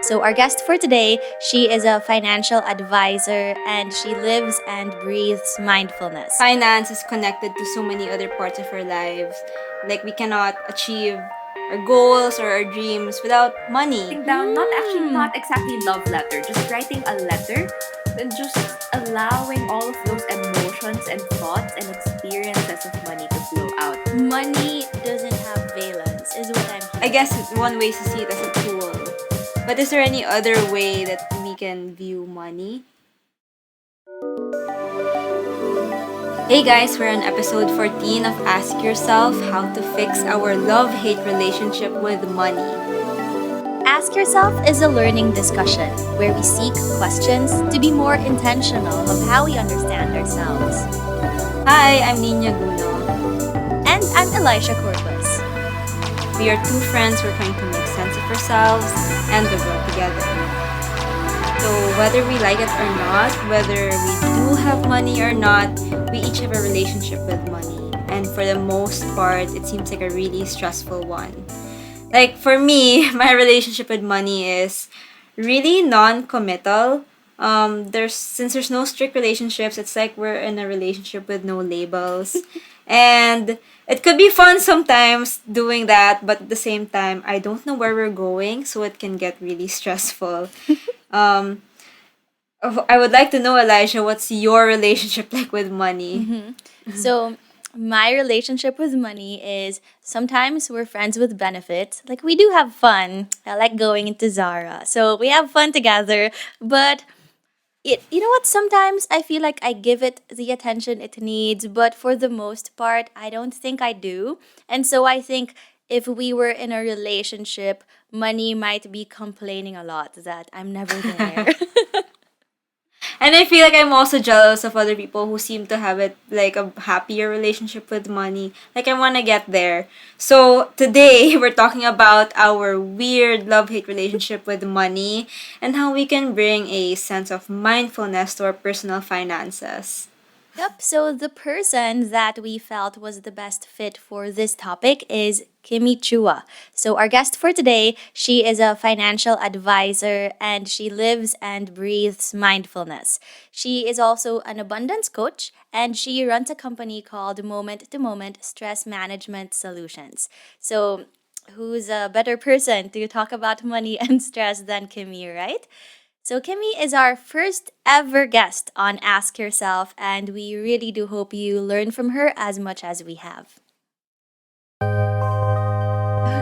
So, our guest for today, she is a financial advisor and she lives and breathes mindfulness. Finance is connected to so many other parts of our lives. Like we cannot achieve our goals or our dreams without money. Writing down, not exactly love letter, just writing a letter and just allowing all of those emotions and thoughts and experiences of money to flow out. Money doesn't have valence, is what I'm I hearing. guess one way is to see it as a tool. But is there any other way that we can view money? Hey guys, we're on episode 14 of Ask Yourself How to Fix Our Love Hate Relationship with Money. Ask Yourself is a learning discussion where we seek questions to be more intentional of how we understand ourselves. Hi, I'm Nina Guno. And I'm Elisha Corpus. We are two friends who are trying to make sense of ourselves and the world together. So, whether we like it or not, whether we do have money or not, we each have a relationship with money. And for the most part, it seems like a really stressful one. Like for me, my relationship with money is really non-committal. Since there's no strict relationships, it's like we're in a relationship with no labels. And it could be fun sometimes doing that, but at the same time, I don't know where we're going, so it can get really stressful. Um, I would like to know, Elijah, what's your relationship like with money? So, my relationship with money is sometimes we're friends with benefits. Like, we do have fun. I like going into Zara. So, we have fun together. But, you know what? Sometimes I feel like I give it the attention it needs. But for the most part, I don't think I do. And so, I think if we were in a relationship, money might be complaining a lot that I'm never there. And I feel like I'm also jealous of other people who seem to have it like a happier relationship with money. Like I want to get there. So today we're talking about our weird love-hate relationship with money and how we can bring a sense of mindfulness to our personal finances. Yep. So the person that we felt was the best fit for this topic is Kimmy Chua. So our guest for today, she is a financial advisor and she lives and breathes mindfulness. She is also an abundance coach and she runs a company called Moment to Moment Stress Management Solutions. So who's a better person to talk about money and stress than Kimmy, right? So, Kimmy is our first ever guest on Ask Yourself, and we really do hope you learn from her as much as we have.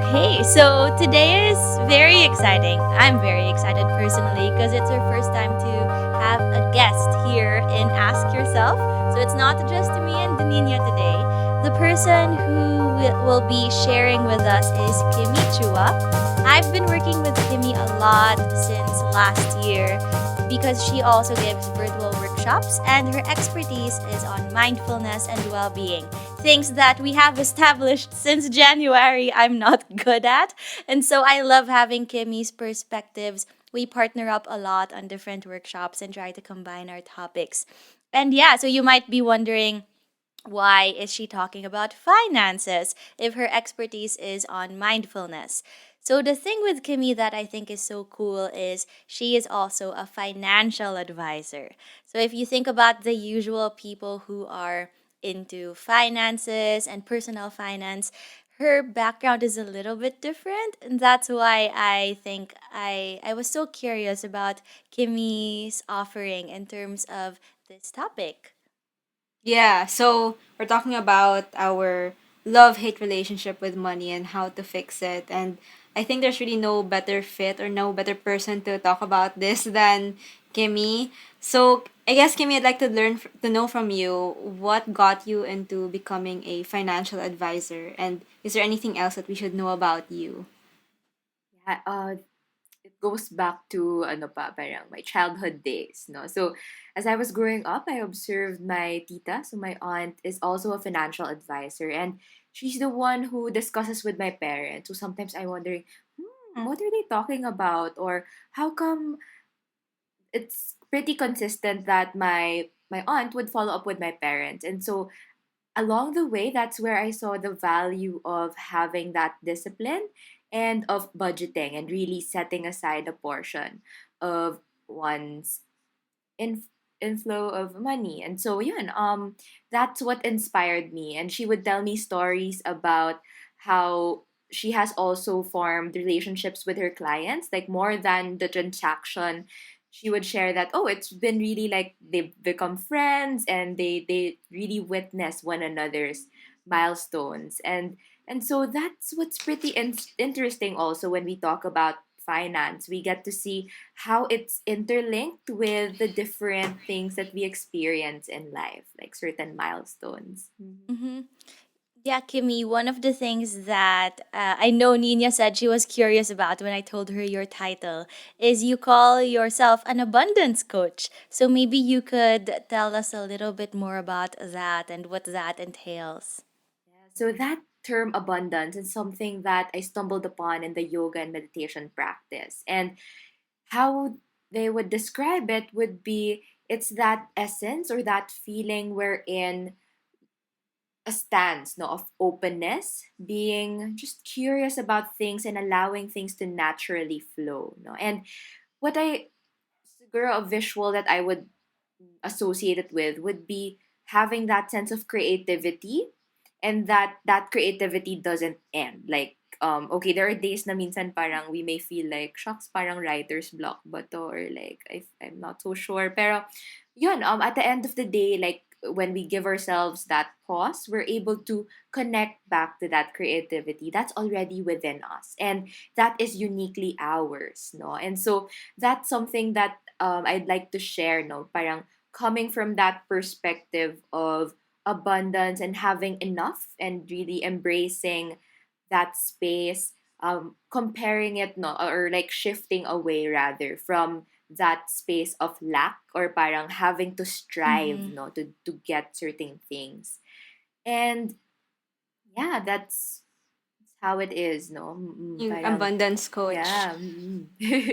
Okay, so today is very exciting. I'm very excited personally because it's our first time to have a guest here in Ask Yourself. So it's not just me and Daninia today. The person who will be sharing with us is Kimmy Chua. I've been working with Kimmy a lot since last year because she also gives virtual workshops and her expertise is on mindfulness and well-being, things that we have established since January I'm not good at. And so I love having Kimmy's perspectives. We partner up a lot on different workshops and try to combine our topics. And yeah, so you might be wondering, why is she talking about finances if her expertise is on mindfulness? So, the thing with Kimmy that I think is so cool is she is also a financial advisor. So, if you think about the usual people who are into finances and personal finance, her background is a little bit different. And that's why I think I was so curious about Kimmy's offering in terms of this topic. Yeah, so we're talking about our love-hate relationship with money and how to fix it. And I think there's really no better fit or no better person to talk about this than Kimmy. So I guess Kimmy, I'd like to to know from you what got you into becoming a financial advisor, and is there anything else that we should know about you? Yeah, it goes back to ano pa, parang my childhood days, no? So, as I was growing up, I observed my tita, so my aunt is also a financial advisor, and she's the one who discusses with my parents. So sometimes I wondering, what are they talking about, or how come it's pretty consistent that my aunt would follow up with my parents, and so along the way, that's where I saw the value of having that discipline and of budgeting and really setting aside a portion of one's in inflow of money. And so yun, that's what inspired me. And she would tell me stories about how she has also formed relationships with her clients, like more than the transaction. She would share that, oh, it's been really like they've become friends and they really witness one another's milestones. And so that's what's pretty interesting also when we talk about finance. We get to see how it's interlinked with the different things that we experience in life, like certain milestones. Mm-hmm. Yeah, Kimmy, one of the things that I know Nina said she was curious about when I told her your title is you call yourself an abundance coach. So maybe you could tell us a little bit more about that and what that entails. Yeah, so that term abundance is something that I stumbled upon in the yoga and meditation practice. And how they would describe it would be it's that essence or that feeling wherein a stance no of openness, being just curious about things and allowing things to naturally flow, no. And what I girl a visual that I would associate it with would be having that sense of creativity, and that creativity doesn't end. Like okay, there are days na minsan parang we may feel like shucks parang writer's block ba to, or like I'm not so sure, pero yun, at the end of the day, like when we give ourselves that pause, we're able to connect back to that creativity that's already within us, and that is uniquely ours, no. And so that's something that I'd like to share, no, parang coming from that perspective of abundance and having enough and really embracing that space, comparing it, no, or like shifting away rather from that space of lack or parang having to strive, Mm-hmm. no, to get certain things. And yeah, that's how it is, no. Yung Parang abundance coach. yeah.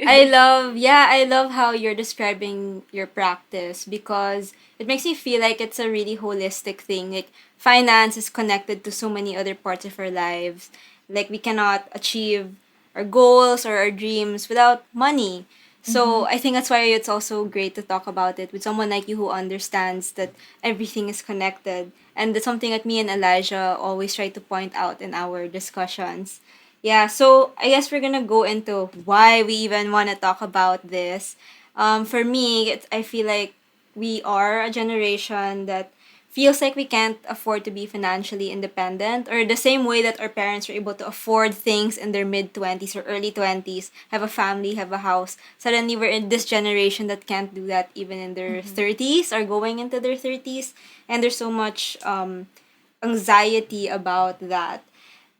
I love how you're describing your practice because it makes me feel like it's a really holistic thing. Like finance is connected to so many other parts of our lives. Like we cannot achieve our goals or our dreams without money. Mm-hmm. So I think that's why it's also great to talk about it with someone like you who understands that everything is connected. And that's something that me and Elijah always try to point out in our discussions. Yeah, so I guess we're gonna go into why we even want to talk about this. For me, I feel like we are a generation that feels like we can't afford to be financially independent, or the same way that our parents were able to afford things in their mid 20s or early 20s, have a family, have a house. Suddenly, we're in this generation that can't do that even in their Mm-hmm. 30s or going into their 30s. And there's so much anxiety about that.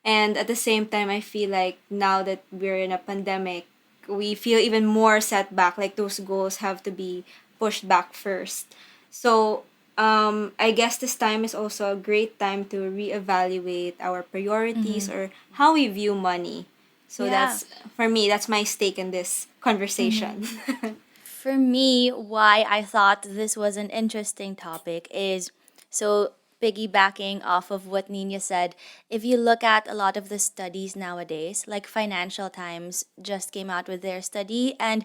And at the same time, I feel like now that we're in a pandemic, we feel even more set back. Like those goals have to be pushed back first. So I guess this time is also a great time to reevaluate our priorities Mm-hmm. or how we view money. So Yeah. that's, for me, that's my stake in this Mm-hmm. conversation. For me, why I thought this was an interesting topic is so piggybacking off of what Nina said, if you look at a lot of the studies nowadays, like Financial Times just came out with their study, and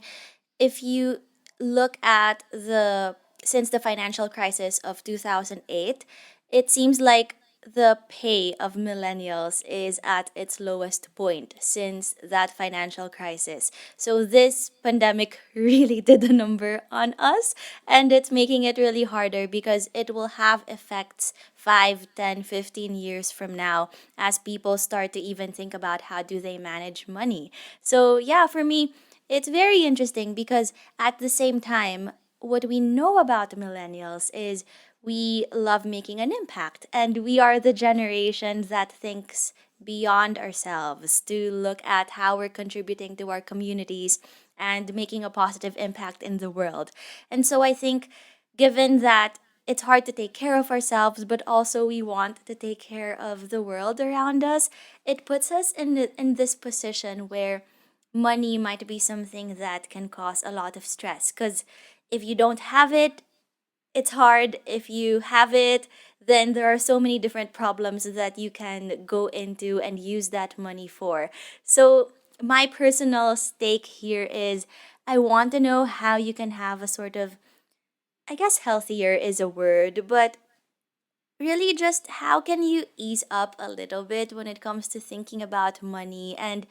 if you look at the since the financial crisis of 2008, it seems like the pay of millennials is at its lowest point since that financial crisis. So this pandemic really did a number on us, and it's making it really harder because it will have effects 5, 10, 15 years from now as people start to even think about how do they manage money. So yeah, for me, it's very interesting because at the same time, what we know about millennials is we love making an impact, and we are the generation that thinks beyond ourselves to look at how we're contributing to our communities and making a positive impact in the world. And so I think, given that it's hard to take care of ourselves, but also we want to take care of the world around us, it puts us in this position where money might be something that can cause a lot of stress. Because if you don't have it, it's hard. If you have it, then there are so many different problems that you can go into and use that money for. So, my personal stake here is I want to know how you can have a sort of, I guess healthier is a word, but really just how can you ease up a little bit when it comes to thinking about money, and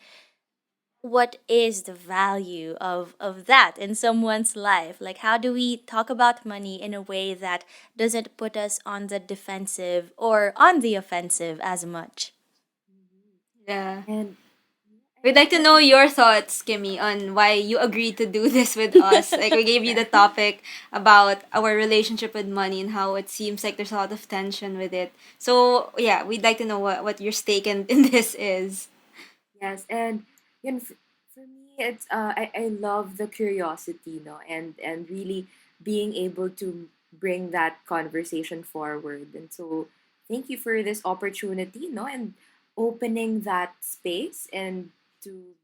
what is the value of that in someone's life? Like, how do we talk about money in a way that doesn't put us on the defensive or on the offensive as much? Yeah. And I We'd like think to that's know your thoughts, Kimmy, on why you agreed to do this with us. Like, we gave you the topic about our relationship with money and how it seems like there's a lot of tension with it. So, yeah, we'd like to know what your stake in this is. yes, and for me, it's I love the curiosity, no, and really being able to bring that conversation forward. And so, thank you for this opportunity, no, and opening that space and to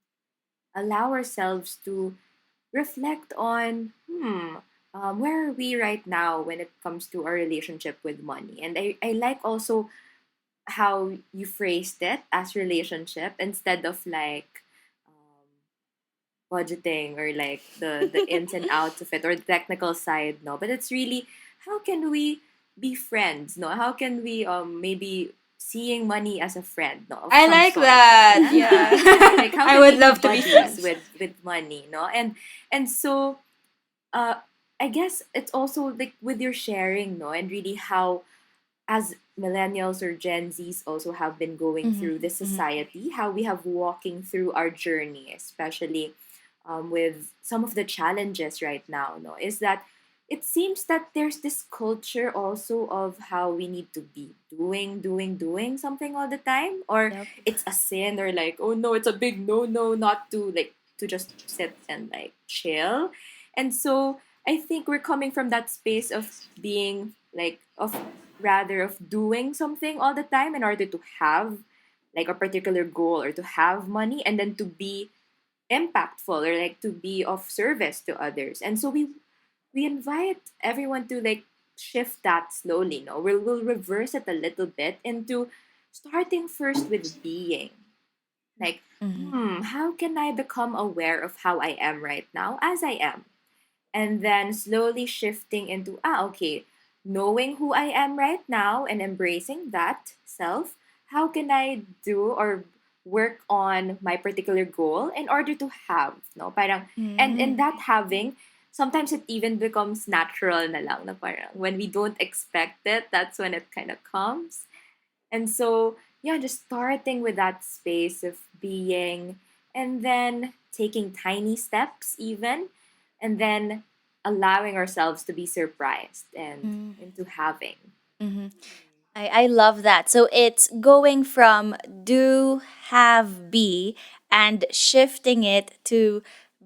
allow ourselves to reflect on where are we right now when it comes to our relationship with money. And I like also how you phrased it as relationship instead of like budgeting or like the ins and outs of it or the technical side, no, but it's really how can we be friends, no, how can we maybe seeing money as a friend, no, of I some like sort. that. Yeah, like Yeah. how I can we would be love to be buddies friends. with money, no, and so uh I guess it's also like with your sharing, no, and really how as millennials or Gen Zs also have been going Mm-hmm, through this mm-hmm. society, how we have walking through our journey, especially with some of the challenges right now, no, is that it seems that there's this culture also of how we need to be doing something all the time, or Yep. it's a sin, or like, oh no, it's a big no no not to like to just sit and like chill. And so I think we're coming from that space of being like of rather of doing something all the time in order to have like a particular goal or to have money and then to be impactful or like to be of service to others. And so we invite everyone to like shift that slowly, no, we'll reverse it a little bit into starting first with being like Mm-hmm. how can I become aware of how I am right now as I am, and then slowly shifting into okay, knowing who I am right now and embracing that self, how can I do or work on my particular goal in order to have, no, parang, and in Mm-hmm. that having, sometimes it even becomes natural na lang, na parang when we don't expect it, that's when it kind of comes. And so, yeah, just starting with that space of being and then taking tiny steps, even, and then allowing ourselves to be surprised and into having. Mm-hmm. I love that. So it's going from do, have, be, and shifting it to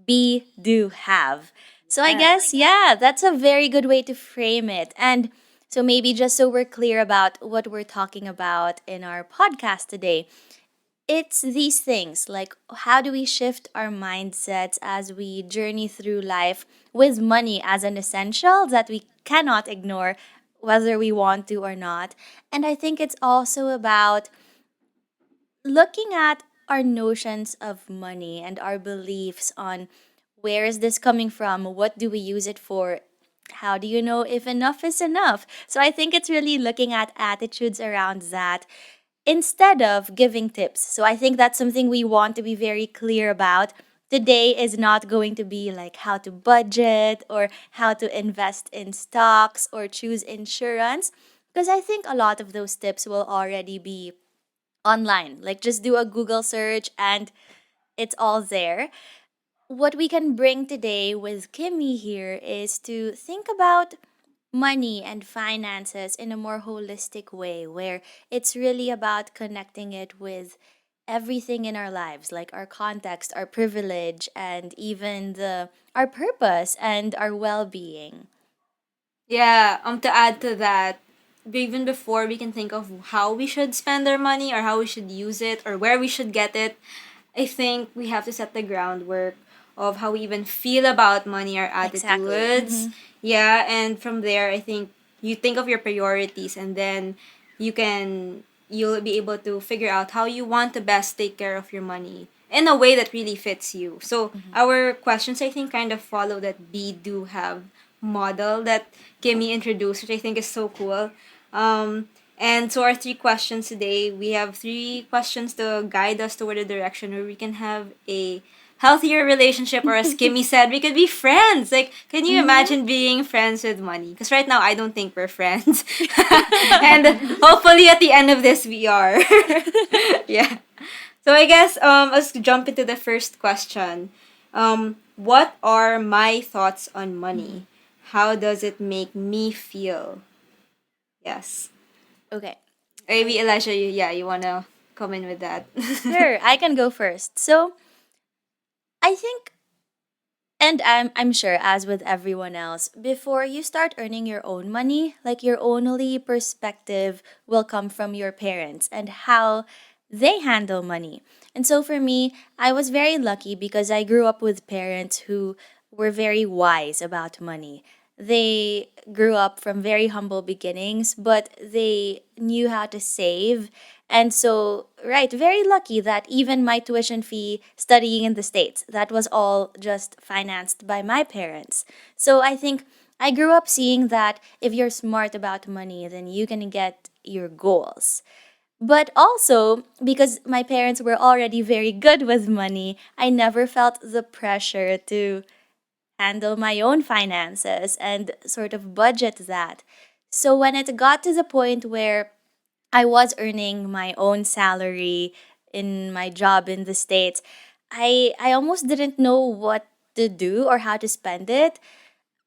be, do, have. So I Yes. guess, yeah, that's a very good way to frame it. And so maybe just so we're clear about what we're talking about in our podcast today, it's these things like how do we shift our mindsets as we journey through life with money as an essential that we cannot ignore whether we want to or not. And I think it's also about looking at our notions of money and our beliefs on where is this coming from, what do we use it for, how do you know if enough is enough. So I think it's really looking at attitudes around that instead of giving tips. So I think that's something we want to be very clear about. Today is not going to be like how to budget or how to invest in stocks or choose insurance, because I think a lot of those tips will already be online. Like just do a Google search and it's all there. What we can bring today with Kimmy here is to think about money and finances in a more holistic way, where it's really about connecting it with everything in our lives, like our context, our privilege, and even the our purpose and our well-being. Yeah, to add to that, even before we can think of how we should spend our money or how we should use it or where we should get it, I think we have to set the groundwork of how we even feel about money, our Exactly. attitudes. Yeah, and from there, I think you think of your priorities, and then you can you'll be able to figure out how you want to best take care of your money in a way that really fits you. So our questions, I think, kind of follow that be do have model that Kimmy introduced, which I think is so cool. And so our three questions today, we have three questions to guide us toward a direction where we can have a healthier relationship, or as Kimmy said, we could be friends. Like, can you Mm-hmm. imagine being friends with money? Because right now I don't think we're friends. And hopefully at the end of this we are. Yeah. So I guess let's jump into the first question. What are my thoughts on money? How does it make me feel? Yes. Okay. Maybe Elijah, yeah, you wanna come in with that? Sure, I can go first. So I think, and I'm sure, as with everyone else, before you start earning your own money, like your only perspective will come from your parents and how they handle money. And so for me, I was very lucky because I grew up with parents who were very wise about money. They grew up from very humble beginnings, but they knew how to save. And so, right, very lucky that even my tuition fee studying in the States, that was all just financed by my parents. So I think I grew up seeing that if you're smart about money, then you can get your goals. But also, because my parents were already very good with money, I never felt the pressure to handle my own finances and sort of budget that. So when it got to the point where I was earning my own salary in my job in the States, I almost didn't know what to do or how to spend it.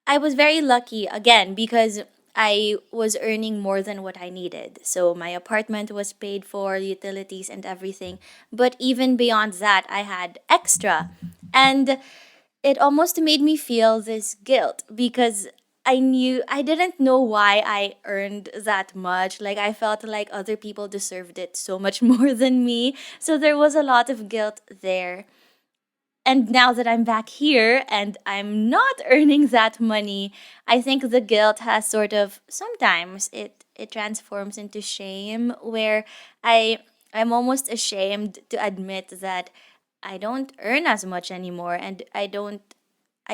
I was very lucky again because I was earning more than what I needed. So my apartment was paid for, utilities and everything. But even beyond that, I had extra. And it almost made me feel this guilt because I didn't know why I earned that much. Like I felt like other people deserved it so much more than me. So there was a lot of guilt there. And now that I'm back here and I'm not earning that money, I think the guilt has sort of sometimes it transforms into shame where I I'm almost ashamed to admit that I don't earn as much anymore and I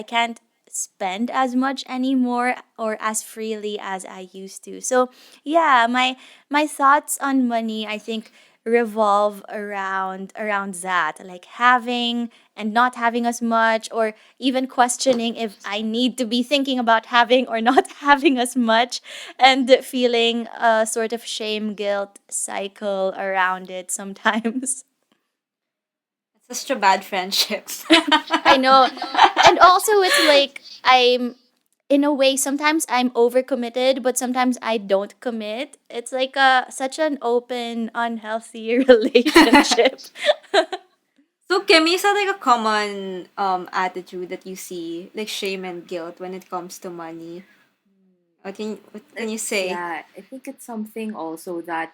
can't spend as much anymore or as freely as I used to. So, yeah, my thoughts on money I think revolve around that, like having and not having as much or even questioning if I need to be thinking about having or not having as much and feeling a sort of shame guilt cycle around it sometimes. It's such a bad friendship. I know. And also it's like I'm in a way sometimes I'm overcommitted but sometimes I don't commit. It's like a such an open unhealthy relationship. So Kimmy, is that like a common attitude that you see, like shame and guilt when it comes to money? What can you say? Yeah, I think it's something also that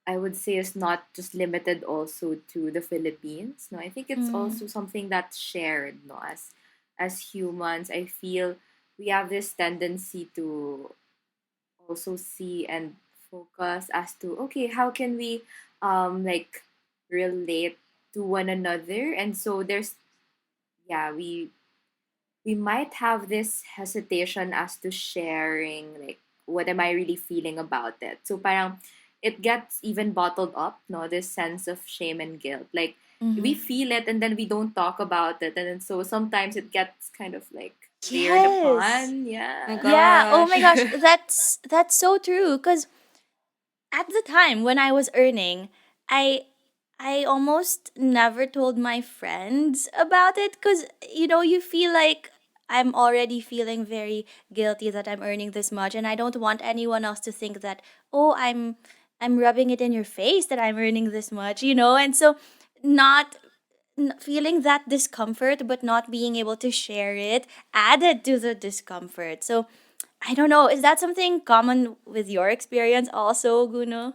I would say is not just limited also to the Philippines. No, I think it's Mm, also something that's shared. No, as humans, I feel we have this tendency to also see and focus as to okay, how can we like relate to one another, and so there's yeah we might have this hesitation as to sharing like what am I really feeling about it. So parang it gets even bottled up, no, this sense of shame and guilt. Like we mm-hmm. feel it and then we don't talk about it. And then so sometimes it gets kind of like layered Yes. upon. My Yeah. Yeah. Oh gosh. my gosh, that's so true. Cause at the time when I was earning, I almost never told my friends about it because you feel like I'm already feeling very guilty that I'm earning this much and I don't want anyone else to think that oh I'm rubbing it in your face that I'm earning this much, and so not feeling that discomfort but not being able to share it added to the discomfort. So I don't know, is that something common with your experience also, Guno?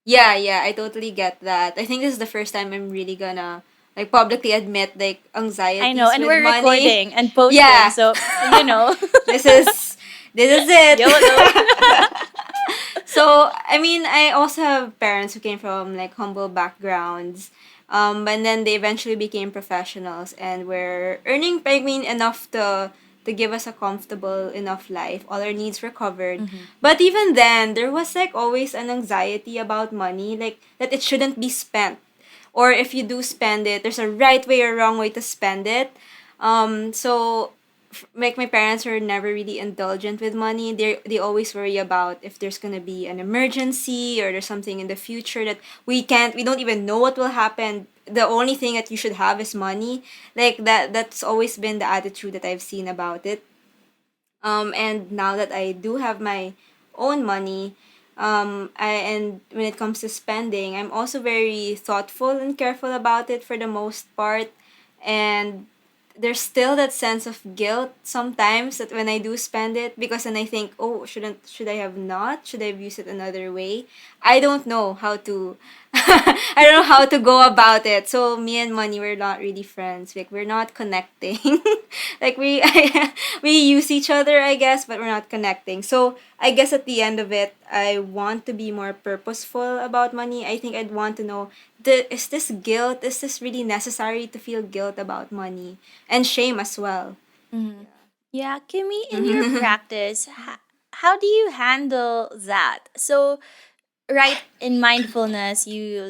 Yeah, yeah, I totally get that. I think this is the first time I'm really gonna like publicly admit like I know, anxieties and with we're money. recording and posting, Yeah. so you know. this is this is it. YOLO. So I mean, I also have parents who came from like humble backgrounds, and then they eventually became professionals and were earning, I mean, enough to give us a comfortable enough life. All our needs were covered. Mhm. But even then, there was like always an anxiety about money, like that it shouldn't be spent, or if you do spend it, there's a right way or wrong way to spend it. So like my parents are never really indulgent with money. They always worry about if there's gonna be an emergency or there's something in the future that we don't even know what will happen. The only thing that you should have is money. Like that's always been the attitude that I've seen about it. And now that I do have my own money, and when it comes to spending, I'm also very thoughtful and careful about it for the most part. And there's still that sense of guilt sometimes that when I do spend it, because then I think, oh, should I have not? Should I have used it another way? I don't know how to I don't know how to go about it. So me and money, we're not really friends. Like we're not connecting. like we use each other, I guess, but we're not connecting. So I guess at the end of it, I want to be more purposeful about money. I think I'd want to know, is this guilt? Is this really necessary to feel guilt about money and shame as well? Mhm. Yeah, Kimmy, in your practice, how do you handle that? So, right, in mindfulness, you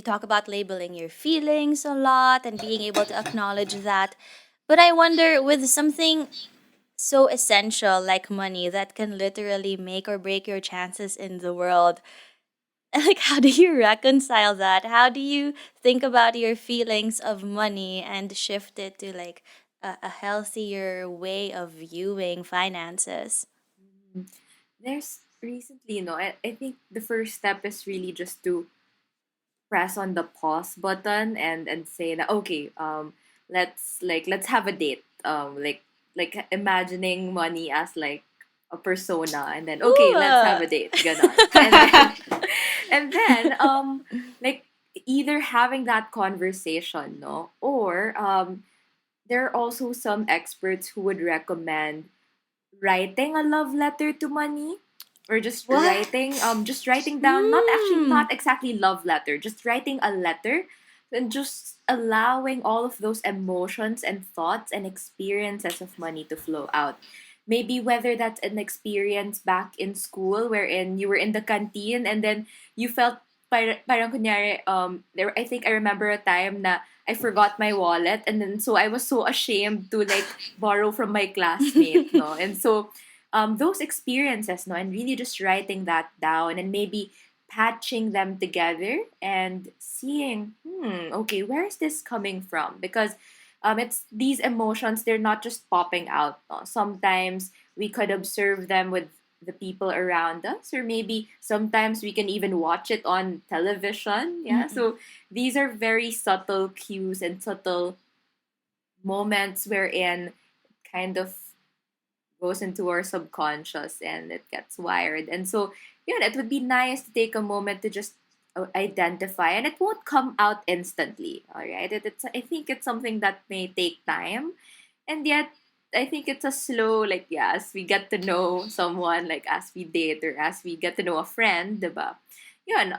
talk about labeling your feelings a lot and being able to acknowledge that. But I wonder, with something so essential like money that can literally make or break your chances in the world, like, how do you reconcile that? How do you think about your feelings of money and shift it to like a healthier way of viewing finances? Mhm. There's recently, I think the first step is really just to press on the pause button and say that okay, let's have a date. Like imagining money as like a persona, and then okay, Ooh. let's have a date, ganon. And then and then like either having that conversation, no, or there are also some experts who would recommend writing a love letter to money, or What? just writing down, Hmm. not exactly love letter, just writing a letter, and just allowing all of those emotions and thoughts and experiences of money to flow out. Maybe whether that's an experience back in school wherein you were in the canteen and then you felt parang kunyari, there, I think I remember a time na I forgot my wallet, and then so I was so ashamed to like borrow from my classmate, no? And so those experiences, no, and really just writing that down and maybe patching them together and seeing, okay, where is this coming from? Because it's these emotions, they're not just popping out. No? Sometimes we could observe them with the people around us, or maybe sometimes we can even watch it on television. Yeah. Mm-mm. So these are very subtle cues and subtle moments wherein kind of goes into our subconscious and it gets wired. And so, yeah, it would be nice to take a moment to just identify, and it won't come out instantly. All right, I think it's something that may take time, and yet I think it's a slow, like, yeah, as we get to know someone, like as we date or as we get to know a friend, diba? Yun,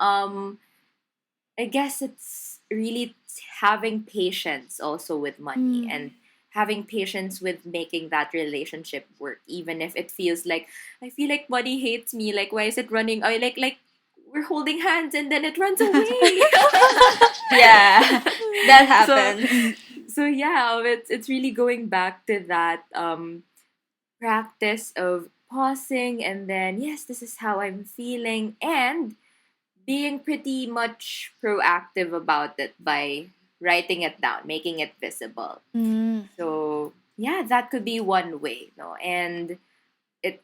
I guess it's really having patience also with money, Mm. and having patience with making that relationship work, even if it feels like I feel like money hates me. Like, why is it running? I like we're holding hands and then it runs away. Yeah, that so happens. so yeah, it's really going back to that practice of pausing and then yes, this is how I'm feeling, and being pretty much proactive about it by writing it down, making it visible. Mm. So yeah, that could be one way, no? And it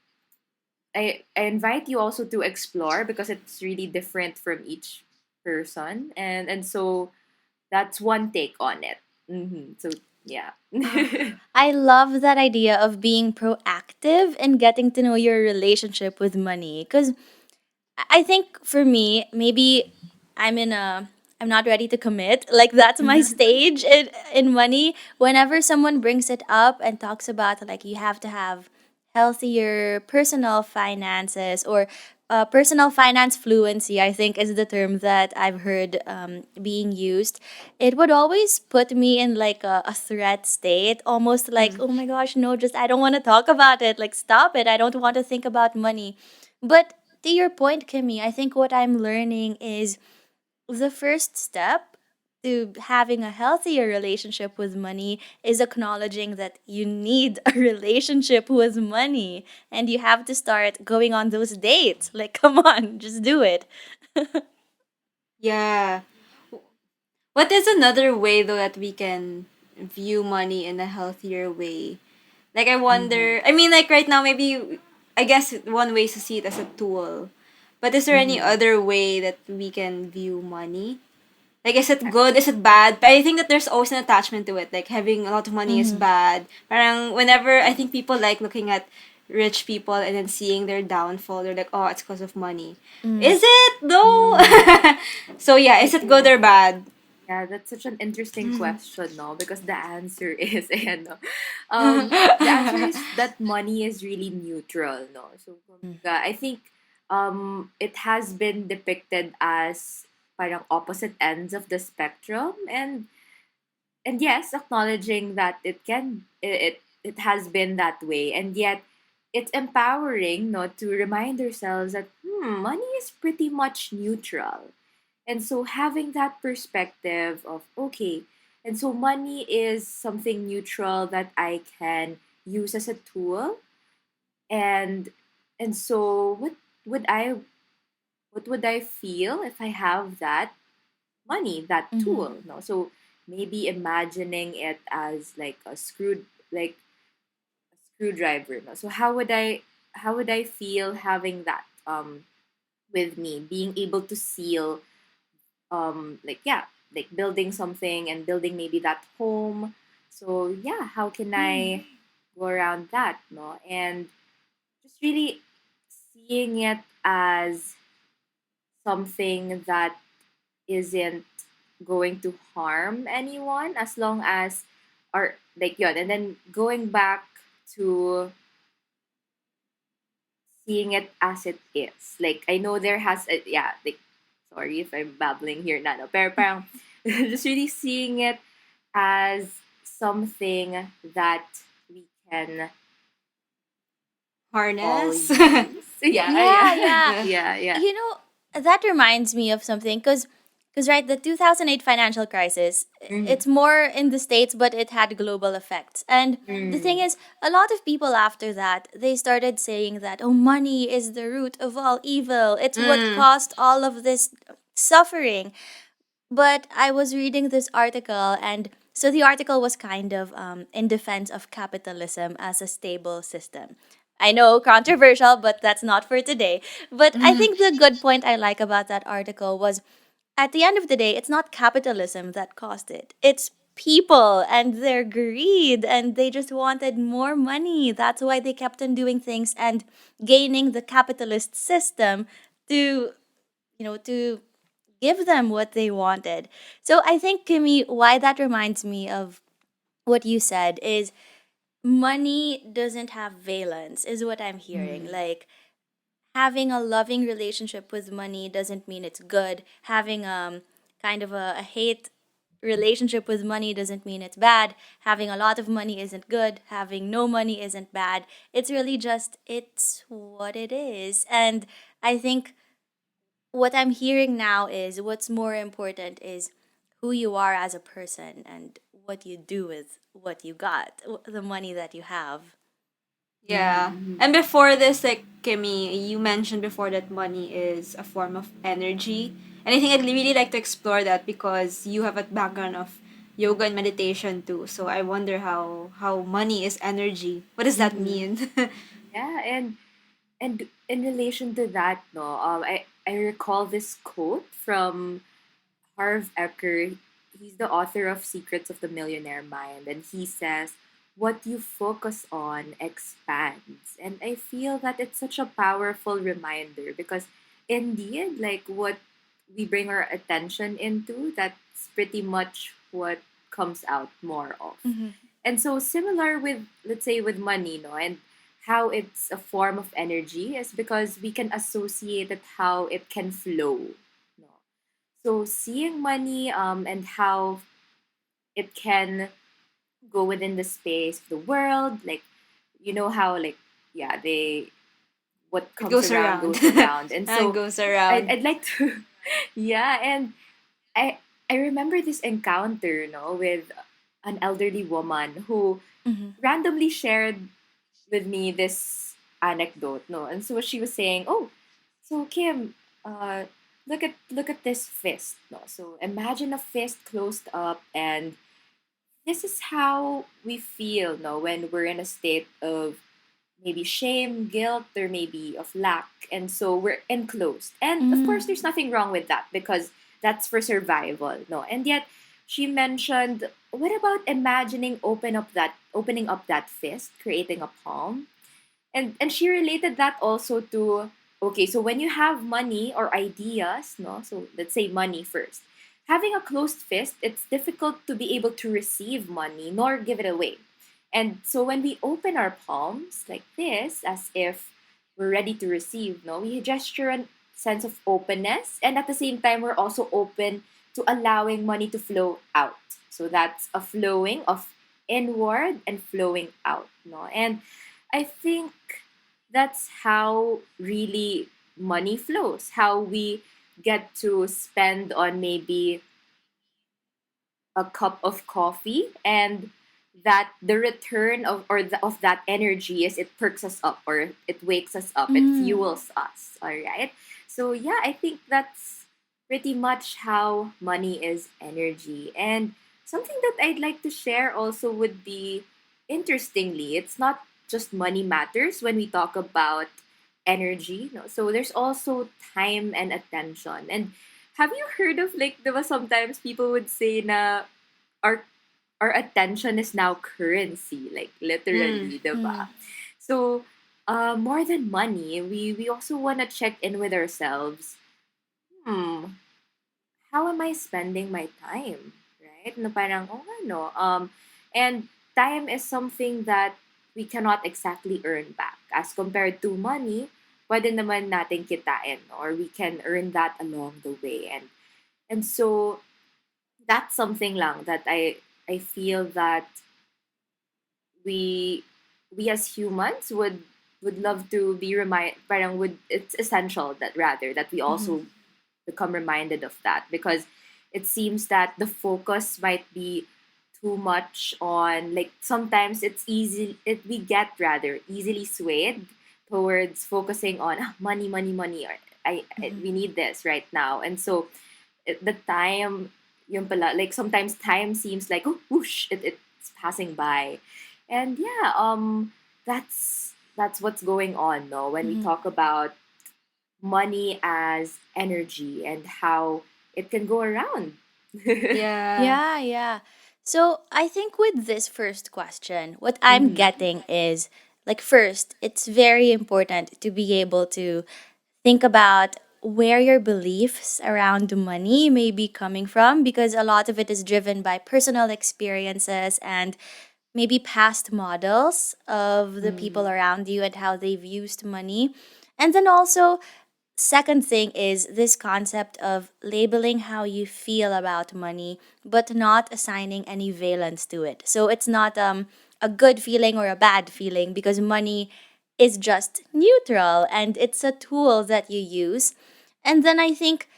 I invite you also to explore because it's really different from each person, and so that's one take on it. So yeah. Ah, I love that idea of being proactive and getting to know your relationship with money. Because I think for me, maybe I'm in a I'm not ready to commit. Like that's my stage in money. Whenever someone brings it up and talks about like you have to have healthier personal finances or personal finance fluency, I think is the term that I've heard being used. It would always put me in like a threat state, almost like, Mm. oh my gosh, no, just I don't want to talk about it. Like, stop it. I don't want to think about money. But to your point, Kimmy, I think what I'm learning is the first step to having a healthier relationship with money is acknowledging that you need a relationship with money and you have to start going on those dates. Like, come on, just do it. Yeah. What is another way though that we can view money in a healthier way? Like I Mm-hmm. wonder. I mean, like right now, maybe I guess one way is to see it as a tool. But is there any Mm-hmm. other way that we can view money? Like, is it good? Is it bad? But I think that there's always an attachment to it. Like, having a lot of money is Mm-hmm. bad. Parang, whenever I think people like looking at rich people and then seeing their downfall, they're like, oh, it's because of money. Mm. Is it, though? Mm-hmm. So, yeah, is it good or bad? Yeah, that's such an interesting question, no? Because the answer is, ano, the answer is that money is really neutral, no? So, kumbaga, I think, it has been depicted as parang opposite ends of the spectrum, and yes, acknowledging that it has been that way, and yet it's empowering, no, to remind ourselves that money is pretty much neutral. And so having that perspective of okay, and so money is something neutral that I can use as a tool, and and so would I what would I feel if I have that money, that Mm-hmm. tool? No, so maybe imagining it as like like a screwdriver. No, so how would I feel having that with me, being able to seal like yeah, like building something and building maybe that home. So yeah, how can I go around that? No, and just really seeing it as something that isn't going to harm anyone as long as or like yeah, and then going back to seeing it as it is. Like I know there has a, yeah, like sorry if I'm babbling here na no, pero parang just really seeing it as something that we can all Harness? use. Yeah, Yeah, yeah, yeah. yeah, yeah. You know, that reminds me of something because right, the 2008 financial crisis, Mm-hmm. it's more in the States, but it had global effects. And the thing Mm-hmm. is, a lot of people after that, they started saying that, oh, money is the root of all evil. It's what Mm. caused all of this suffering. But I was reading this article, and so the article was kind of in defense of capitalism as a stable system. I know, controversial, but that's not for today. But I think the good point I like about that article was at the end of the day, it's not capitalism that caused it. It's people and their greed, and they just wanted more money. That's why they kept on doing things and gaining the capitalist system to, to give them what they wanted. So I think, Kimmy, why that reminds me of what you said is money doesn't have valence, is what I'm hearing. Mm-hmm. Like, having a loving relationship with money doesn't mean it's good. Having kind of a hate relationship with money doesn't mean it's bad. Having a lot of money isn't good. Having no money isn't bad. It's really just it's what it is. And I think what I'm hearing now is what's more important is who you are as a person and what you do with what you got, the money that you have. Yeah. Mm-hmm. And before this, like Kimmy, you mentioned before that money is a form of energy. And I think I'd really like to explore that because you have a background of yoga and meditation too. So I wonder how money is energy. What does that Mm-hmm. mean? Yeah, and in relation to that, no, I recall this quote from Harv Eker. He's the author of Secrets of the Millionaire Mind, and he says, "What you focus on expands." And I feel that it's such a powerful reminder because, indeed, like we bring our attention into, that's pretty much what comes out more of. Mm-hmm. And so similar with, let's say, with money, no, and how it's a form of energy is because we can associate it how it can flow. No. So seeing money and how it can go within the space of the world, like you know how like yeah, they what It comes goes around around goes around. And and so goes around. I'd like to yeah, and I I remember this encounter, no, with an elderly woman who Mm-hmm. randomly shared with me this anecdote, no, and so she was saying, "Oh, so Kim, look at this fist, no. So imagine a fist closed up, and this is how we feel, no, when we're in a state of maybe shame, guilt, or maybe of lack. And so we're enclosed. And of course, Mm-hmm. there's nothing wrong with that because that's for survival, no. And yet, she mentioned, what about opening up that fist, creating a palm? And she related that also to, okay, so when you have money or ideas, no, so let's say money first, having a closed fist, it's difficult to be able to receive money nor give it away. And so when we open our palms like this, as if we're ready to receive, no, we gesture a sense of openness, and at the same time we're also open to allowing money to flow out. So that's a flowing of inward and flowing out, no. And I think that's how really money flows, how we get to spend on maybe a cup of coffee, and that the return of that energy is it perks us up or it wakes us up, it Mm-hmm. fuels us, all right. So yeah, I think that's pretty much how money is energy. And something that I'd like to share also would be, interestingly, it's not just money matters when we talk about energy, no, so there's also time and attention. And have you heard of, like, there was sometimes people would say na our our attention is now currency, like Mm. literally, Mm-hmm. diba? So, more than money, we also want to check in with ourselves. Hmm, how am I spending my time? Right? No, parang, oh, ano, and time is something that we cannot exactly earn back. As compared to money, pwede naman natin kitain, no? Or we can earn that along the way. And so, that's something lang that I feel that we we as humans would love to be remind, parang would, it's essential that rather that we Mm-hmm. also become reminded of that, because it seems that the focus might be too much on, like, sometimes it's easy, it we get rather easily swayed towards focusing on, money, money, money, or Mm-hmm. we need this right now. And so the time, yung pala, like sometimes time seems like, oh, whoosh, it's passing by. And yeah, that's what's going on, no, when we Mm-hmm. talk about money as energy and how it can go around. Yeah. Yeah, yeah. So I think with this first question, what I'm Mm-hmm. getting is like, first, it's very important to be able to think about where your beliefs around money may be coming from, because a lot of it is driven by personal experiences and maybe past models of the people Mm-hmm. around you and how they've used money. And then also, second thing is this concept of labeling how you feel about money, but not assigning any valence to it. So it's not a good feeling or a bad feeling, because money is just neutral and it's a tool that you use. And then I think,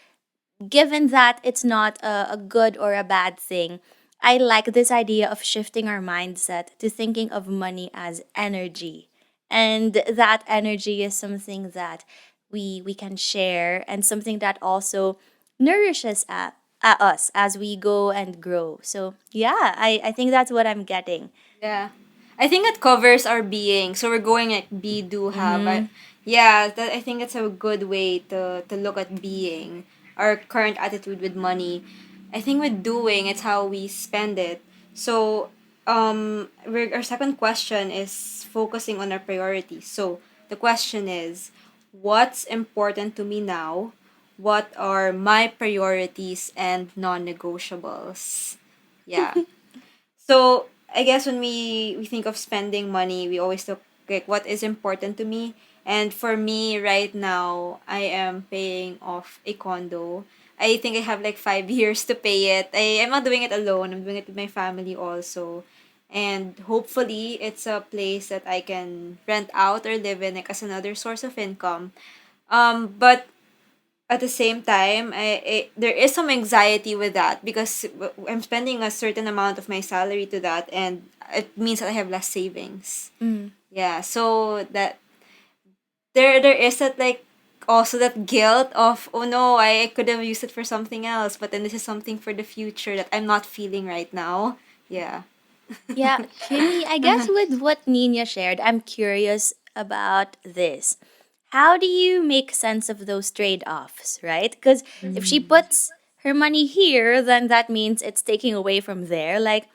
given that it's not a good or a bad thing, I like this idea of shifting our mindset to thinking of money as energy. And that energy is something that we can share, and something that also nourishes at us as we go and grow. So yeah, I think that's what I'm getting. Yeah. I think it covers our being. So we're going like be, do, have. Mm-hmm. Yeah, I think it's a good way to look at being, our current attitude with money. I think with doing, it's how we spend it. So our second question is focusing on our priorities. So the question is, what's important to me now? what are my priorities and non-negotiables. Yeah. So I guess when we think of spending money, we always look like what is important to me. And for me right now, I am paying off a condo. I think I have like 5 years to pay it. I'm not doing it alone. I'm doing it with my family also. And hopefully it's a place that I can rent out or live in like as another source of income. But at the same time, there is some anxiety with that because I'm spending a certain amount of my salary to that, and it means that I have less savings. Mm. Yeah, so that there is that like also that guilt of, oh no, I could have used it for something else, but then this is something for the future that I'm not feeling right now. Yeah. Yeah, Kimmy, I guess with what Nina shared, I'm curious about this. How do you make sense of those trade offs, right? Because if she Mhm. puts her money here, then that means it's taking away from there. Like,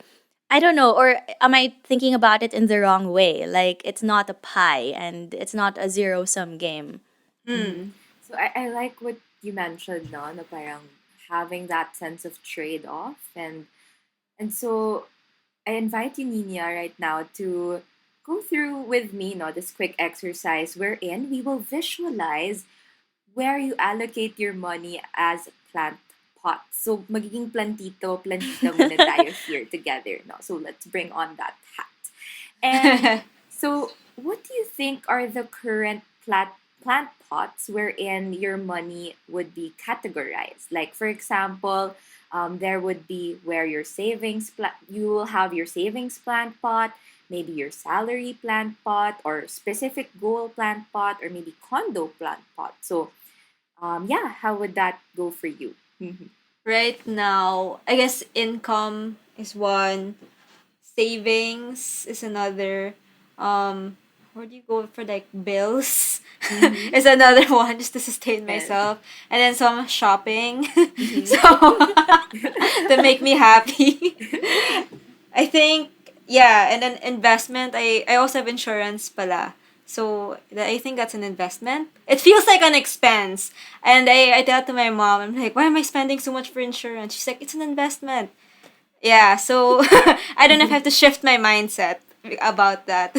I don't know, or am I thinking about it in the wrong way? Like, it's not a pie and it's not a zero sum game. Mhm. Hmm. So I like what you mentioned, no, na parang having that sense of trade-off, and so I invite you, Nina, right now to go through with me, no, this quick exercise wherein we will visualize where you allocate your money as plant pots. So magiging plantito, plantita muna tayo here together, no? So let's bring on that hat. And so, what do you think are the current plant pots wherein your money would be categorized? Like, for example, there would be where your you will have your savings plant pot, maybe your salary plant pot, or specific goal plant pot, or maybe condo plant pot. So, yeah, how would that go for you? Right now, I guess income is one, savings is another. Where do you go for like bills? Mm-hmm. Is another one just to sustain Yes. myself, and then some shopping. Mm-hmm. So to make me happy. I think yeah, and then investment. I also have insurance pala. So I think that's an investment. It feels like an expense. And I tell to my mom, I'm like, why am I spending so much for insurance? She's like, it's an investment. Yeah, so I don't know if I have to shift my mindset about that.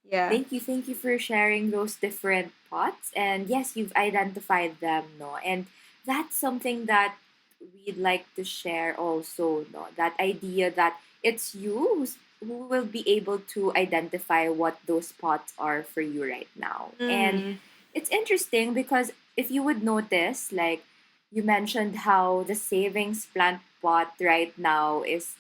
Yeah. Thank you for sharing those different pots. And yes, you've identified them, no? And that's something that we'd like to share also, no? That idea that it's who will be able to identify what those pots are for you right now. And Mm. it's interesting because if you would notice, like you mentioned how the savings plant pot right now is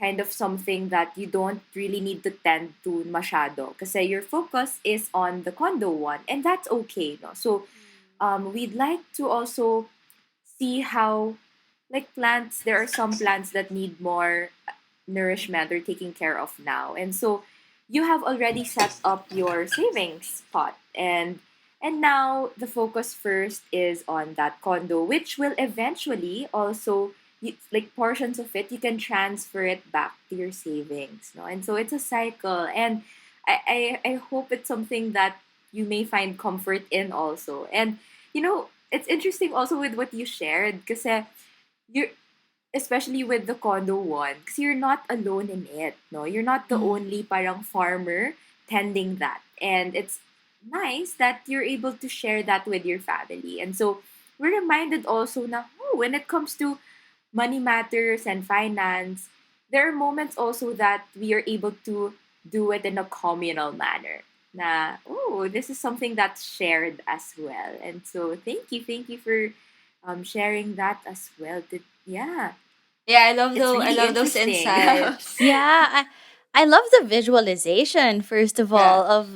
kind of something that you don't really need to tend to masyado kasi your focus is on the condo one and that's okay, no? So we'd like to also see how like plants there are some plants that need more nourishment or taking care of now. And so you have already set up your savings pot and now the focus first is on that condo which will eventually also like portions of it you can transfer it back to your savings, no? And so it's a cycle and I hope it's something that you may find comfort in also. And you know, it's interesting also with what you shared because you're especially with the condo one because you're not alone in it, no? You're not the Mm. only parang farmer tending that, and it's nice that you're able to share that with your family. And so we're reminded also now, oh, when it comes to money matters and finance, there are moments also that we are able to do it in a communal manner. Na, oh, this is something that's shared as well. And so thank you for sharing that as well. Yeah, Yeah, it's I really love those interesting. insights. Yeah, I love the visualization first of Yeah. all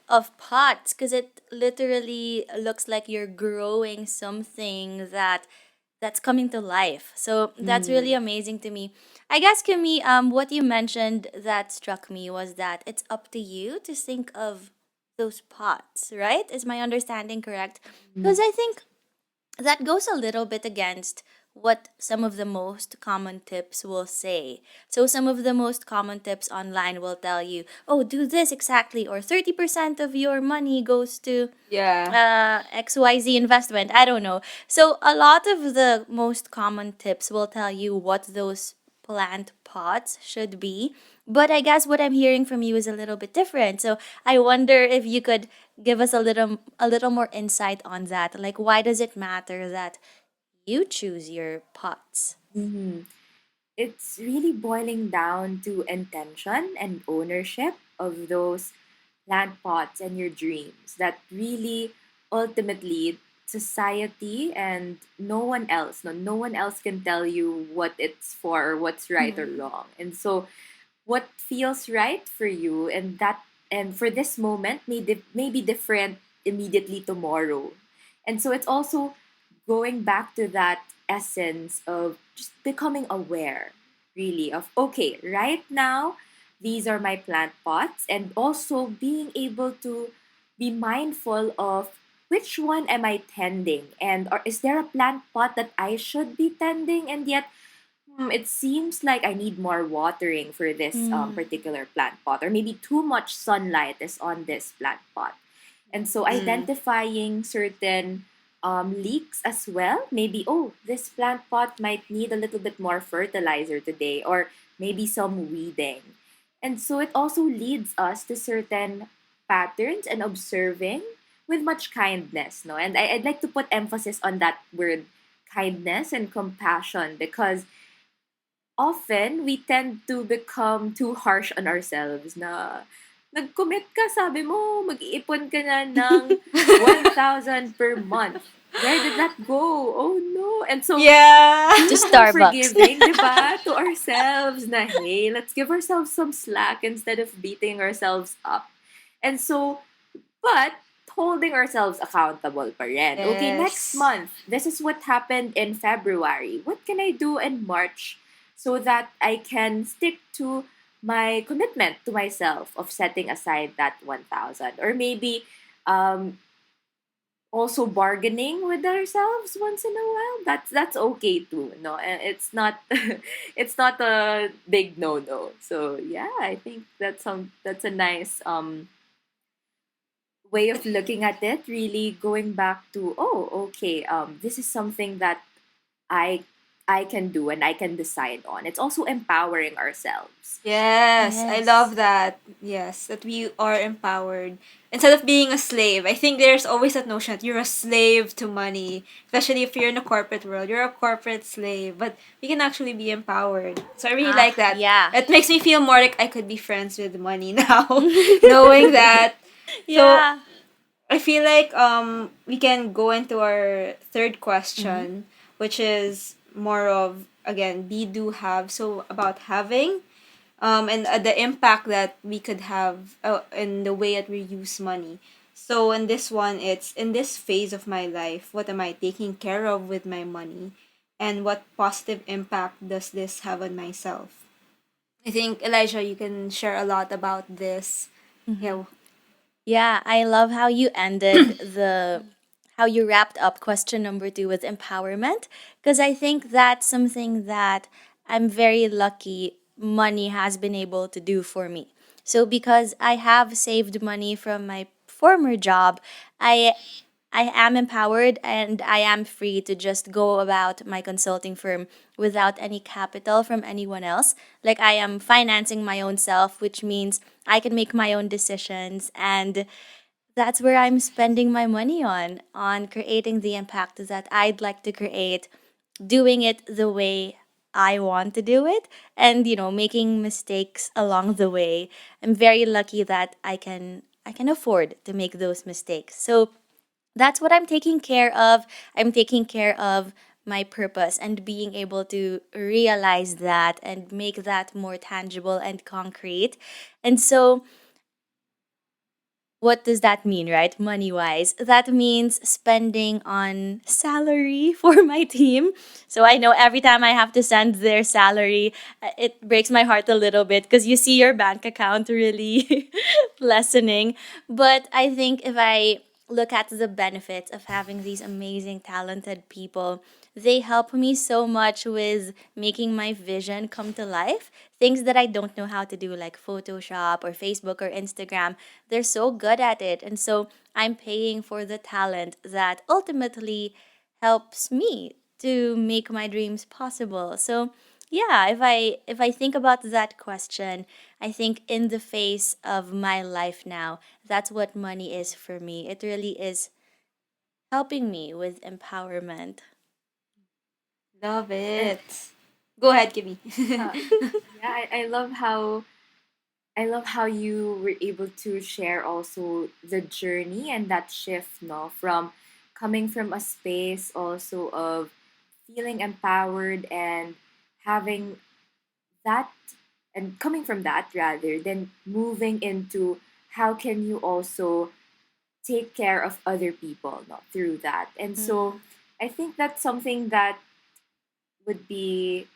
of pots because it literally looks like you're growing something that's coming to life. So that's really Mm. amazing to me. I guess Kimmy, what you mentioned that struck me was that it's up to you to think of those pots, right? Is my understanding correct? Mm. Because I think that goes a little bit against what some of the most common tips will say. So some of the most common tips online will tell you, "Oh, do this exactly," or 30% of your money goes to Yeah. XYZ investment. I don't know. So a lot of the most common tips will tell you what those plant pots should be. But I guess what I'm hearing from you is a little bit different. So I wonder if you could give us a little more insight on that. Like why does it matter that you choose your pots? Mhm. It's really boiling down to intention and ownership of those plant pots and your dreams that really ultimately society and no one else, no one else can tell you what it's for or what's right or Mm-hmm. wrong. And so what feels right for you and for this moment may be different immediately tomorrow. And so it's also going back to that essence of just becoming aware, really, of okay, right now these are my plant pots, and also being able to be mindful of which one am I tending, and or is there a plant pot that I should be tending, and yet it seems like I need more watering for this Mm-hmm. particular plant pot, or maybe too much sunlight is on this plant pot. And so Mm. identifying certain leaks as well. Maybe, oh, this plant pot might need a little bit more fertilizer today, or maybe some weeding. And so it also leads us to certain patterns and observing with much kindness. No? And I'd like to put emphasis on that word kindness and compassion because often we tend to become too harsh on ourselves na nag-commit ka, sabi mo, mag-iipon ka na ng 1,000 per month. Where did that go? Oh no. And so Yeah. To being more Starbucks. forgiving, di ba, to ourselves na, hey, let's give ourselves some slack instead of beating ourselves up. And so but holding ourselves accountable pa rin. Okay, next Yes. month, this is what happened in February. What can I do in March so that I can stick to my commitment to myself of setting aside that 1,000? Or maybe um, also bargaining with ourselves once in a while. That's okay too. No, it's not it's not a big no. So yeah, I think that's a nice way of looking at it, really going back to, oh, okay, this is something that i I can do and I can decide on. It's also empowering ourselves. Yes, I Yes. love that. Yes, that we are empowered. Instead of being a slave, I think there's always that notion that you're a slave to money. Especially if you're in the corporate world, you're a corporate slave. But we can actually be empowered. So I really Ah, like that. yeah. It makes me feel more like I could be friends with money now, knowing that. So Yeah. I feel like we can go into our third Mm-hmm. question, which is more of again we do have so about having and the impact that we could have in the way that we use money. So in this one, it's in this phase of my life, what am I taking care of with my money, and what positive impact does this have on myself? I think Elijah, you can share a lot about this. Mm-hmm. Yeah. Yeah, I love how you ended how you wrapped up question number two with empowerment, because I think that's something that I'm very lucky money has been able to do for me. So because I have saved money from my former job, I I am empowered and I am free to just go about my consulting firm without any capital from anyone else. Like I am financing my own self, which means I can make my own decisions, and that's where I'm spending my money on creating the impact that I'd like to create, doing it the way I want to do it, and making mistakes along the way. I'm very lucky that I can afford to make those mistakes. So that's what I'm taking care of. I'm taking care of my purpose and being able to realize that and make that more tangible and concrete. And so what does that mean, right? Money wise. That means spending on salary for my team. So I know every time I have to send their salary, it breaks my heart a little bit because you see your bank account really lessening. But I think if I look at the benefits of having these amazing, talented people, they help me so much with making my vision come to life. Things that I don't know how to do, like Photoshop or Facebook or Instagram, they're so good at it. And so I'm paying for the talent that ultimately helps me to make my dreams possible. So yeah, if I think about that question, I think in the face of my life now, that's what money is for me. It really is helping me with empowerment. Love And it. Go ahead, Kimmy. yeah, yeah, I love how you were able to share also the journey and that shift, no, from coming from a space also of feeling empowered and having that, and coming from that rather than moving into how can you also take care of other people, not through that. And so Mm. I think that's something that would be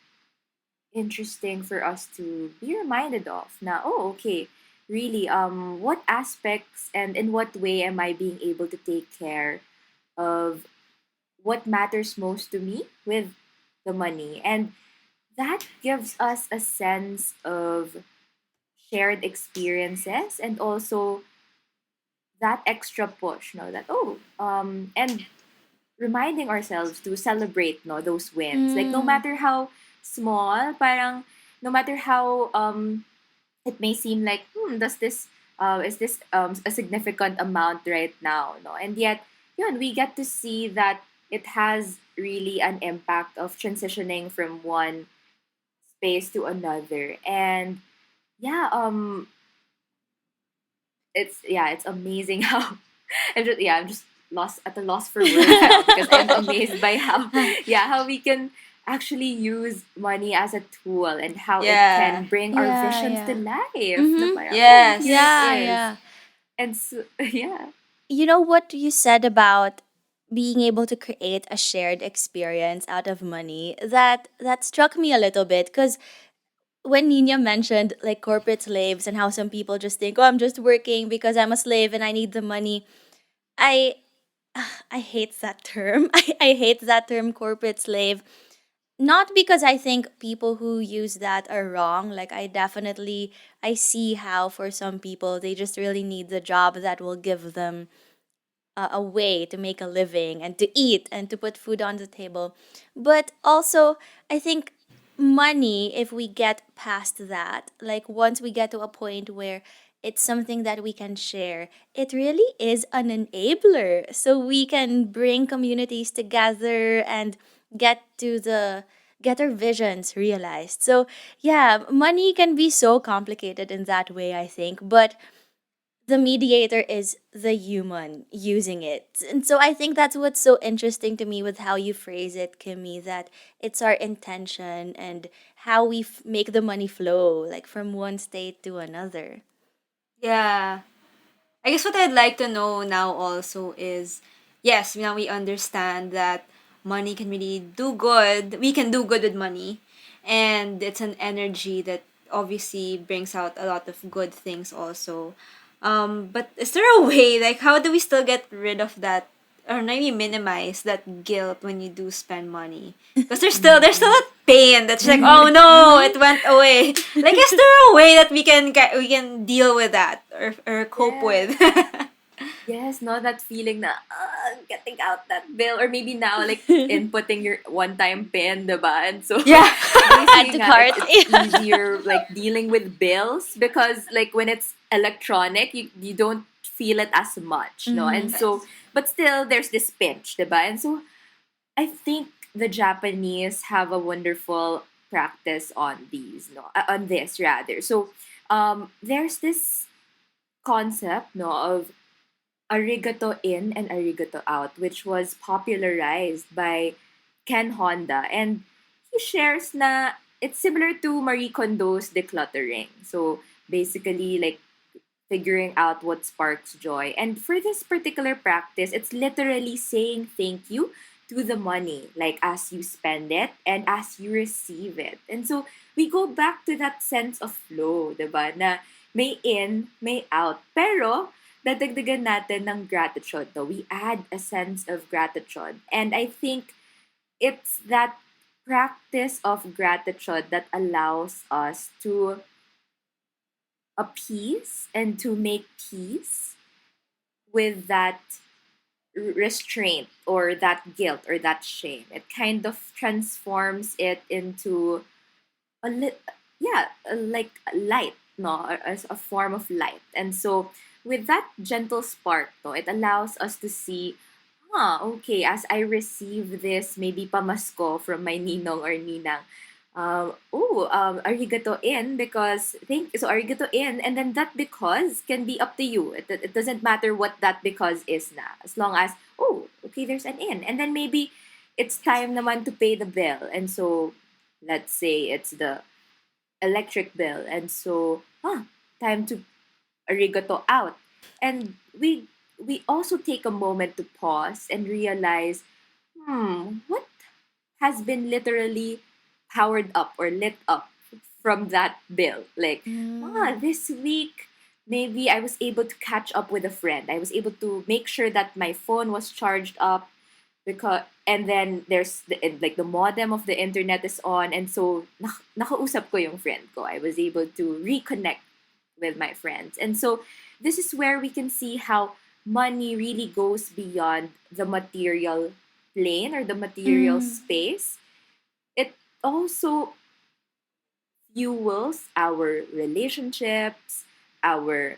interesting for us to be reminded of now. Oh, okay, really, what aspects and in what way am I being able to take care of what matters most to me with the money? And that gives us a sense of shared experiences and also that extra push, no, that and reminding ourselves to celebrate, no, those wins, like no Mm. matter how small, parang no matter how it may seem like, does this is this a significant amount right now, no, and yet yun, we get to see that it has really an impact of transitioning from one space to another. And yeah, it's amazing how I'm just lost at a loss for words now because I'm amazed by how how we can actually use money as a tool and how it Yeah. can bring our Yeah, visions to yeah. life. Na Mm-hmm. parang, oh, here it Yes. Yeah, is. yeah. And so, yeah. You know what you said about being able to create a shared experience out of money, that struck me a little bit, because when Nina mentioned like corporate slaves and how some people just think, oh, I'm just working because I'm a slave and I need the money. I I hate that term. I hate that term, corporate slave. Not because I think people who use that are wrong. Like, I see how for some people they just really need the job that will give them a way to make a living and to eat and to put food on the table. But also, I think money, if we get past that, like once we get to a point where it's something that we can share, it really is an enabler. So we can bring communities together and get to the get our visions realized. So yeah, money can be so complicated in that way, I think, but the mediator is the human using it. And so I think that's what's so interesting to me with how you phrase it, Kimmy, that it's our intention and how we make the money flow, like from one state to another. Yeah. I guess what I'd like to know now also is, yes, now we understand that money can really do good. We can do good with money. And it's an energy that obviously brings out a lot of good things also. But is there a way, like, how do we still get rid of that, or maybe minimize that guilt when you do spend money? Because there's still that pain that's like, Mm-hmm. oh no, Mm-hmm. it went away. Like, is there a way that we can deal with that, or cope with? Yes. Yes, no, that feeling na getting out that bill, or maybe now like inputting your one-time PIN, diba? And so Yeah. they Add say to nga cart. it's easier like dealing with bills because like when it's electronic, you don't feel it as much, no? And Mm-hmm. so Yes. but still there's this pinch, diba? And so I think the Japanese have a wonderful practice on these, no, on this rather. So there's this concept, no, of arigato in and arigato out, which was popularized by Ken Honda. And he shares na it's similar to Marie Kondo's decluttering. So basically, like figuring out what sparks joy. And for this particular practice, it's literally saying thank you to the money, like as you spend it and as you receive it. And so we go back to that sense of flow, diba? Na may in, may out. Pero, dadagdagan natin ng gratitude. No? We add a sense of gratitude. And I think it's that practice of gratitude that allows us to appease and to make peace with that restraint or that guilt or that shame. It kind of transforms it into a yeah, like light, no, as a form of light. And so with that gentle spark, no, it allows us to see, okay, as I receive this maybe pamasko from my ninong or ninang, arigato in because thank so arigato in, and then that because can be up to you. It doesn't matter what that because is na, as long as okay, there's an in, and then maybe it's time naman to pay the bill, and so let's say it's the electric bill, and so time to arigato out, and we also take a moment to pause and realize, what has been literally powered up or lit up from that bill. Like, Mm. this week, maybe I was able to catch up with a friend. I was able to make sure that my phone was charged up because and then there's like the modem of the internet is on, and so nakausap ko yung friend ko. I was able to reconnect with my friends. And so this is where we can see how money really goes beyond the material plane or the material Mm. space. It also fuels our relationships, our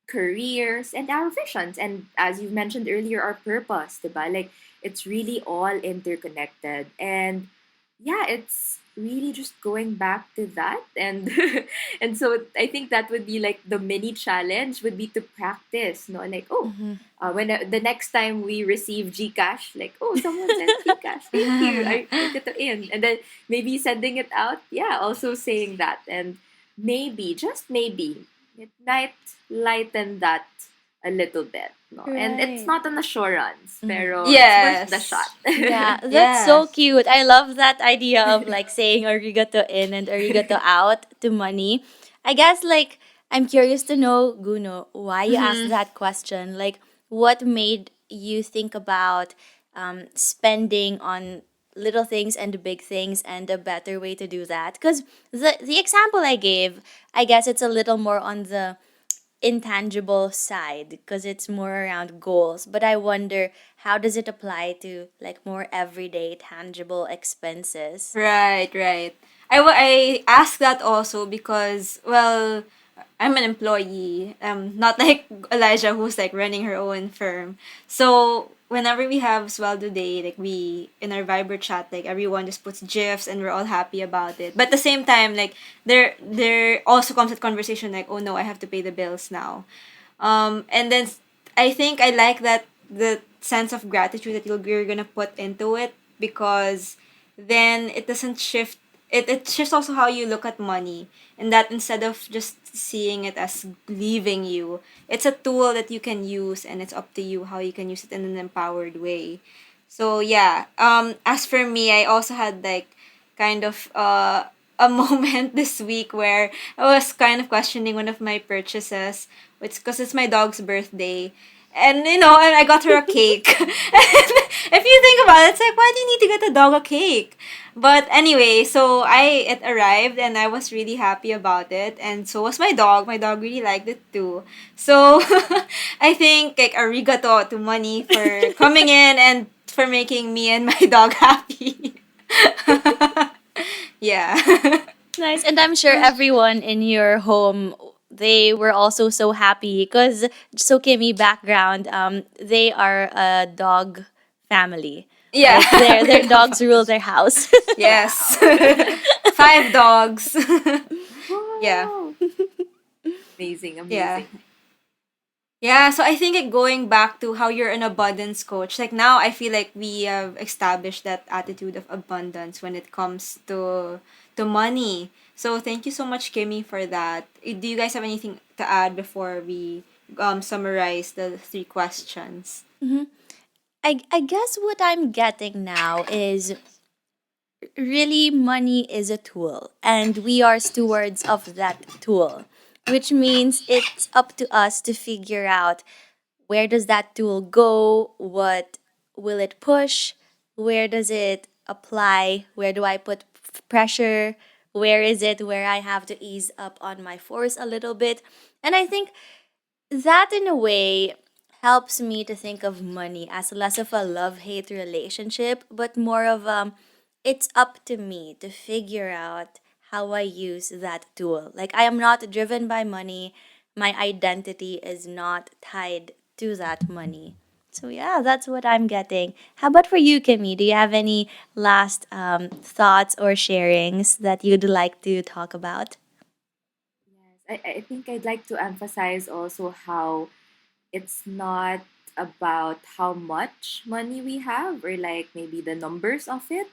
careers, and our visions. And as you mentioned earlier, our purpose, diba? Like, it's really all interconnected. And yeah, it's really just going back to that. And and so I think that would be like the mini challenge would be to practice, no? Like, Mhm. when the next time we receive Gcash, like, someone sent Gcash, thank you, I get it in. And then maybe sending it out, yeah, also saying that. And maybe, just maybe, it might lighten that a little bit, no? And it's Right. not an assurance, Mhm. pero it's worth the shot. Yes. Yeah, that's so Yes. cute. I love that idea of like saying arigato in and arigato out to money. I guess like I'm curious to know, Guno, why you asked Mhm. that question. Like, what made you think about spending on little things and big things and a better way to do that? Because the example I gave, I guess it's a little more on the intangible side because it's more around goals, but I wonder how does it apply to like more everyday tangible expenses. Right, right. I ask that also because, well, I'm an employee. Not like Elijah who's like running her own firm. So whenever we have Sweldo Day, like we in our Viber chat, like everyone just puts gifs and we're all happy about it. But at the same time, like there also comes that conversation like, oh no, I have to pay the bills now. And then I think I like that the sense of gratitude that you're gonna put into it because then it doesn't shift it shifts also how you look at money, and that instead of just seeing it as leaving you, it's a tool that you can use and it's up to you how you can use it in an empowered way. So yeah, as for me, I also had like kind of a moment this week where I was kind of questioning one of my purchases, which because it's my dog's birthday. And and I got her a cake. And if you think about it, it's like, why do you need to get the dog a cake? But anyway, so it arrived and I was really happy about it, and so was my dog. My dog really liked it too. So I think like arigato to money for coming in and for making me and my dog happy. Yeah. Nice. And I'm sure everyone in your home, they were also so happy because so Kimmy background, they are a dog family. Yeah. Like We're their a dog dogs rule family. their house. Yes. Wow. 5 dogs. Yeah. Wow. Amazing, Yeah. amazing. Yeah, so I think going back to how you're an abundance coach, like now I feel like we have established that attitude of abundance when it comes to money. So thank you so much, Kimmy, for that. Do you guys have anything to add before we summarize the 3 questions? Mhm. I guess what I'm getting now is really money is a tool and we are stewards of that tool, which means it's up to us to figure out where does that tool go, what will it push, where does it apply? Where do I put pressure? Where is it where I have to ease up on my force a little bit? And I think that in a way helps me to think of money as less of a love hate relationship, but more of it's up to me to figure out how I use that tool. Like, I am not driven by money, my identity is not tied to that money. So, yeah, that's what I'm getting. How about for you, Kimmy? Do you have any last thoughts or sharings that you'd like to talk about? Yes, I think I'd like to emphasize also how it's not about how much money we have or like maybe the numbers of it,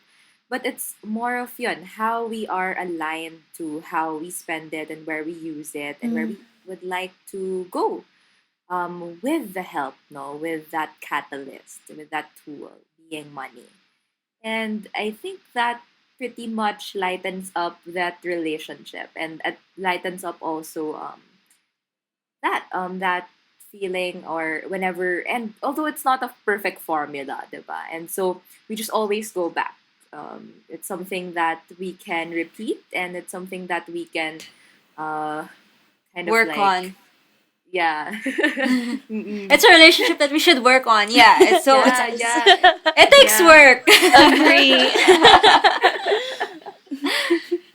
but it's more of yun, how we are aligned to how we spend it and where we use it and where Mm. we would like to go with the help, no, with that catalyst, with that tool being money. And I think that pretty much lightens up that relationship and it lightens up also that feeling or whenever, and although it's not a perfect formula, diba? And so we just always go back. It's something that we can repeat and it's something that we can uh, kind of Work like, on. yeah. Mm-mm. It's a relationship that we should work on. Yeah. It's Yeah, Yes. yeah, it takes yeah. work. Agree.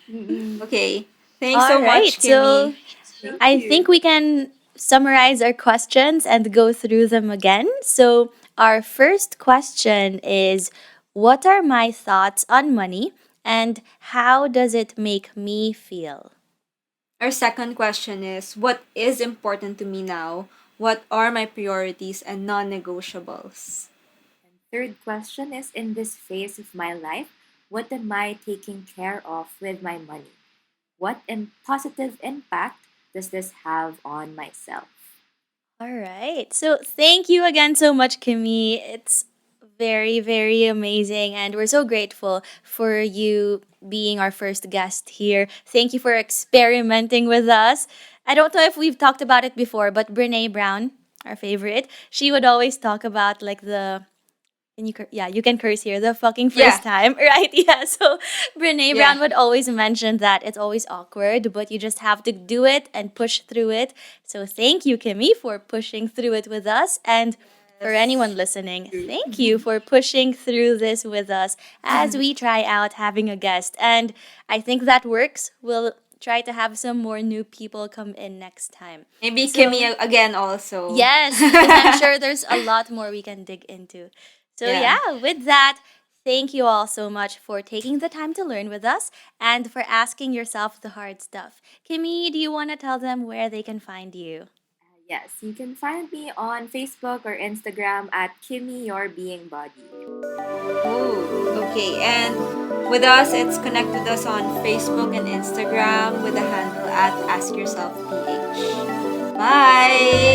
Mm-mm. Okay. Thanks All so much, right. So Kimmy. Thank I think you. we can summarize our questions and go through them again. So, our first question is, what are my thoughts on money and how does it make me feel? Our second question is, what is important to me now? What are my priorities and non-negotiables? And third question is, in this phase of my life, what am I taking care of with my money? What positive impact does this have on myself? All right. So, thank you again so much, Kimmy. It's very, very amazing. And we're so grateful for you being our first guest here. Thank you for experimenting with us. I don't know if we've talked about it before, but Brene Brown, our favorite, she would always talk about like the can you yeah, you can curse here. The fucking Yeah. first time, right? Yeah. So Brene Yeah. Brown would always mention that it's always awkward, but you just have to do it and push through it. So thank you, Kimmy, for pushing through it with us. And for anyone Yes. listening, thank you for pushing through this with us as we try out having a guest. And I think that works. We'll try to have some more new people come in next time. Maybe Kimmy So again also. yes, because I'm sure there's a lot more we can dig into. So, Yeah. yeah, with that, thank you all so much for taking the time to learn with us and for asking yourself the hard stuff. Kimmy, do you want to tell them where they can find you? Yes, you can find me on Facebook or Instagram at Kimmy Your Being Body. Oh, okay. And with us, it's connect with us on Facebook and Instagram with the handle at Ask Yourself PH. Bye.